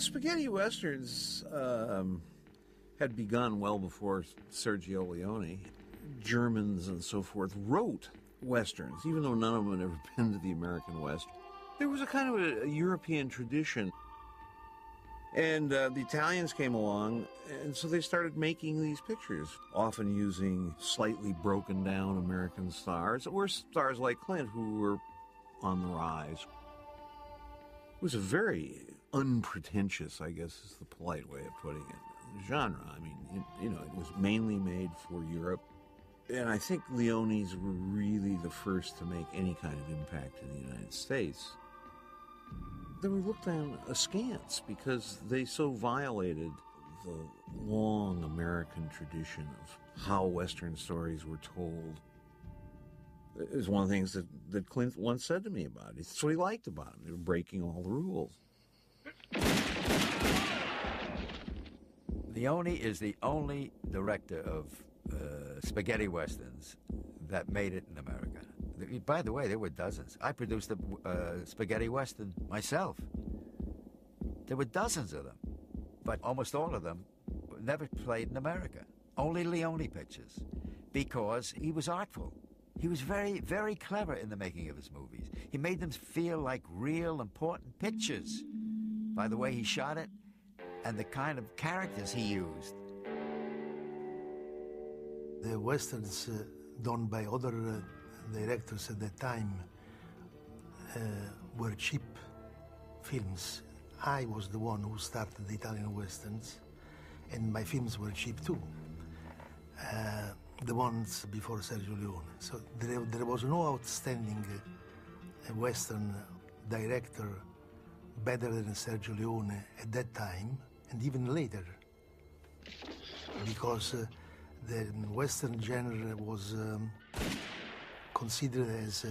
Spaghetti westerns had begun well before Sergio Leone. Germans and so forth wrote westerns, even though none of them had ever been to the American West. There was a kind of a European tradition. And the Italians came along, and so they started making these pictures, often using slightly broken down American stars, or stars like Clint, who were on the rise. It was a very unpretentious, I guess is the polite way of putting it, genre. I mean, it was mainly made for Europe. And I think Leone's were really the first to make any kind of impact in the United States. They were looked on askance because they so violated the long American tradition of how Western stories were told. It was one of the things that Clint once said to me about it. It's what he liked about them. They were breaking all the rules. Leone is the only director of spaghetti westerns that made it in America. By the way, there were dozens. I produced a spaghetti western myself. There were dozens of them, but almost all of them never played in America. Only Leone pictures, because he was artful. He was very, very clever in the making of his movies. He made them feel like real, important pictures by the way he shot it and the kind of characters he used. The westerns done by other directors at that time were cheap films. I was the one who started the Italian westerns, and my films were cheap too. The ones before Sergio Leone. So there was no outstanding western director better than Sergio Leone at that time, and even later, because the western genre was considered as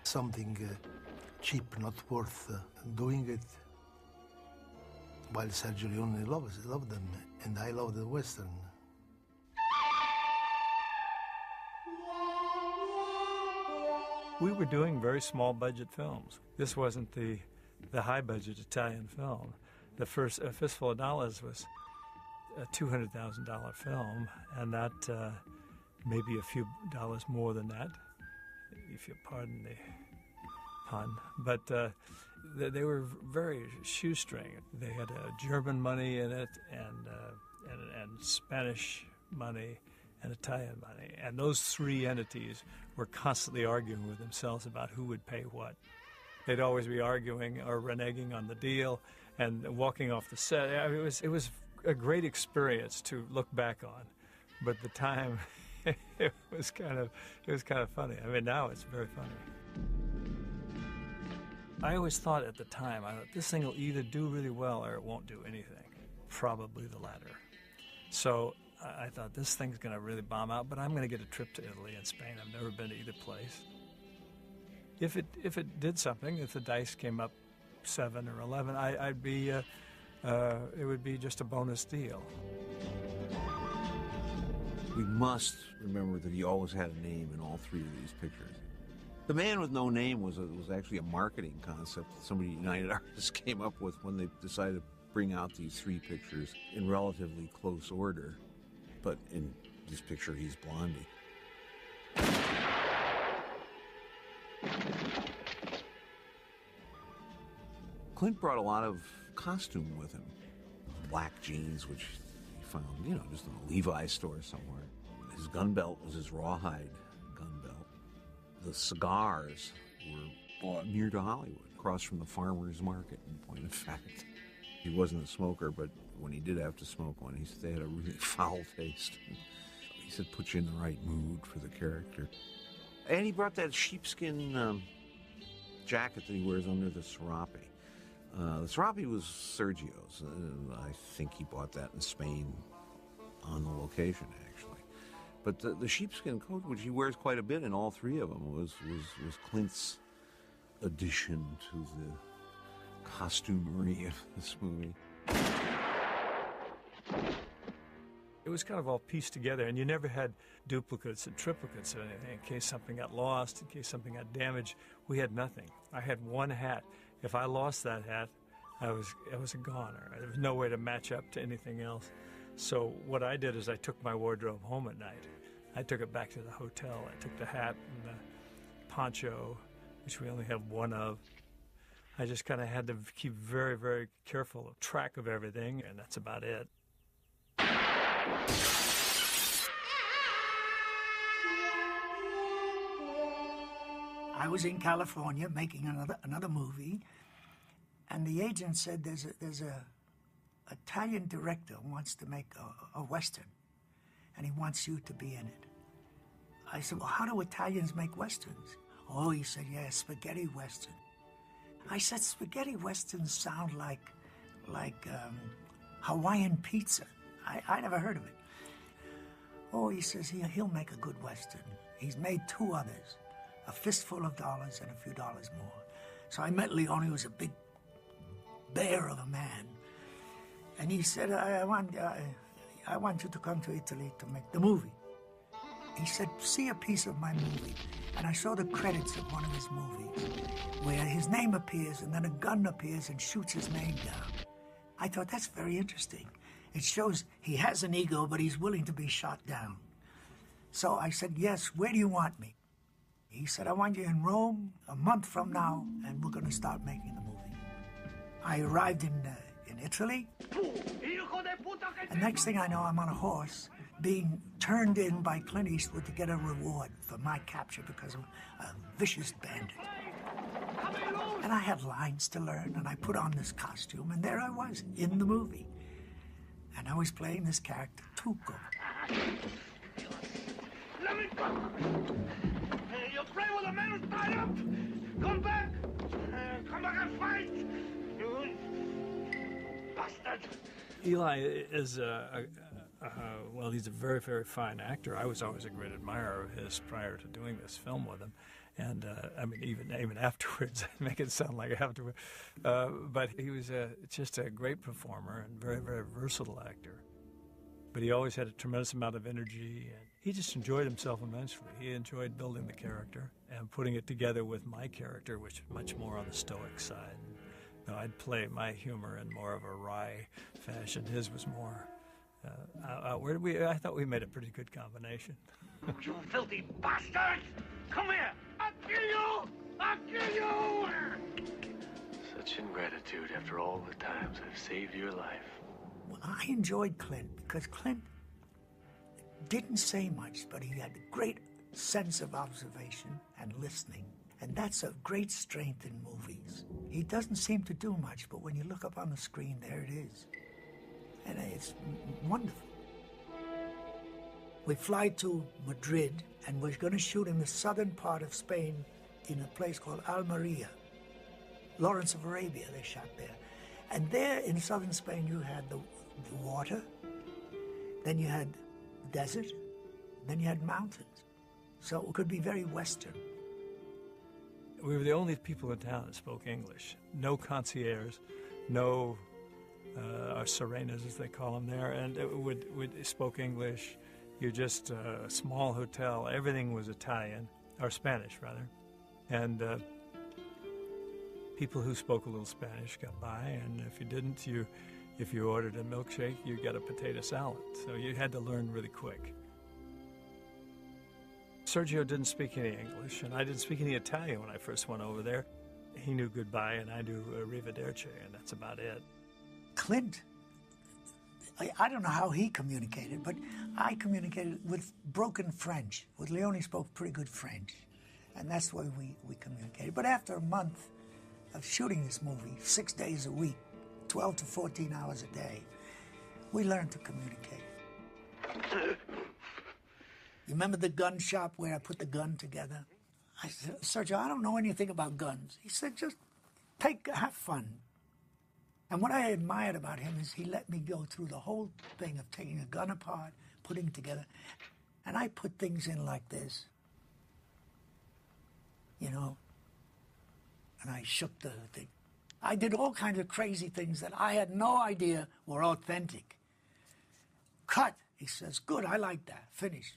something cheap, not worth doing it, while Sergio Leone loved them, and I loved the western. We were doing very small budget films. This wasn't the high budget Italian film. The first A Fistful of Dollars was a $200,000 film, and that maybe a few dollars more than that, if you pardon the pun. But they were very shoestring. They had German money in it, and Spanish money, and Italian money. And those three entities were constantly arguing with themselves about who would pay what. They'd always be arguing or reneging on the deal and walking off the set. I mean, it was a great experience to look back on, but at the time it was kind of funny. I mean, now it's very funny. I always thought at the time, this thing will either do really well or it won't do anything. Probably the latter. So I thought this thing's going to really bomb out, but I'm going to get a trip to Italy and Spain. I've never been to either place. If it did something, if the dice came up 7 or 11, I'd be it would be just a bonus deal. We must remember that he always had a name in all three of these pictures. The Man with No Name was actually a marketing concept that somebody at United Artists came up with when they decided to bring out these three pictures in relatively close order. But in this picture, he's Blondie. Clint brought a lot of costume with him. Black jeans, which he found, just in a Levi's store somewhere. His gun belt was his rawhide gun belt. The cigars were bought near to Hollywood, across from the farmer's market, in point of fact. He wasn't a smoker, but when he did have to smoke one, he said they had a really foul taste. He said, put you in the right mood for the character. And he brought that sheepskin jacket that he wears under the serape. The serape was Sergio's. I think he bought that in Spain on the location, actually. But the sheepskin coat, which he wears quite a bit in all three of them, was Clint's addition to the costumery of this movie. It was kind of all pieced together, and you never had duplicates and triplicates of anything. In case something got lost, in case something got damaged, we had nothing. I had one hat. If I lost that hat, I was a goner. There was no way to match up to anything else. So what I did is I took my wardrobe home at night. I took it back to the hotel. I took the hat and the poncho, which we only have one of. I just kind of had to keep very, very careful track of everything, and that's about it. I was in California making another movie, and the agent said there's a Italian director who wants to make a Western, and he wants you to be in it. I said, well, how do Italians make Westerns? Oh, he said, yeah, spaghetti Western. I said, spaghetti Westerns sound like Hawaiian pizza. I never heard of it. Oh, he says, he'll make a good Western. He's made 2 others, A Fistful of Dollars and A Few Dollars More. So I met Leone, who was a big bear of a man. And he said, I want you to come to Italy to make the movie. He said, see a piece of my movie. And I saw the credits of one of his movies where his name appears and then a gun appears and shoots his name down. I thought, that's very interesting. It shows he has an ego, but he's willing to be shot down. So I said, yes, where do you want me? He said, I want you in Rome a month from now, and we're going to start making the movie. I arrived in Italy, and next thing I know, I'm on a horse being turned in by Clint Eastwood to get a reward for my capture because of a vicious bandit. And I had lines to learn, and I put on this costume, and there I was in the movie. And I was playing this character, Tuco. Let me go! You play with a man who's tied up! Come back! Come back and fight! You bastard! Eli is well, he's a very, very fine actor. I was always a great admirer of his prior to doing this film with him. And, I mean, even afterwards, make it sound like afterwards. But he was just a great performer and very, very versatile actor. But he always had a tremendous amount of energy, and he just enjoyed himself immensely. He enjoyed building the character and putting it together with my character, which was much more on the stoic side. You know, I'd play my humor in more of a wry fashion. His was more outward. I thought we made a pretty good combination. You filthy bastard! Come here! I'll kill you! I'll kill you! Such ingratitude after all the times I've saved your life. Well, I enjoyed Clint because Clint didn't say much, but he had a great sense of observation and listening. And that's a great strength in movies. He doesn't seem to do much, but when you look up on the screen, there it is. And it's wonderful. We fly to Madrid, and we're going to shoot in the southern part of Spain in a place called Almeria. Lawrence of Arabia, they shot there. And there in southern Spain, you had the water, then you had desert, then you had mountains. So it could be very Western. We were the only people in town that spoke English. No concierge, no serenas, as they call them there, and we spoke English. You're just a small hotel. Everything was Italian, or Spanish, rather. And people who spoke a little Spanish got by, and if you didn't, if you ordered a milkshake, you got a potato salad. So you had to learn really quick. Sergio didn't speak any English, and I didn't speak any Italian when I first went over there. He knew goodbye, and I knew arrivederci, and that's about it. Clint, I don't know how he communicated, but I communicated with broken French. With Leone, he spoke pretty good French, and that's the way we communicated. But after a month of shooting this movie, 6 days a week, 12 to 14 hours a day, we learned to communicate. You remember the gun shop where I put the gun together? I said, Sergio, I don't know anything about guns. He said, just have fun. And what I admired about him is he let me go through the whole thing of taking a gun apart, putting it together. And I put things in like this, you know, and I shook the thing. I did all kinds of crazy things that I had no idea were authentic. Cut, he says, good, I like that, finish.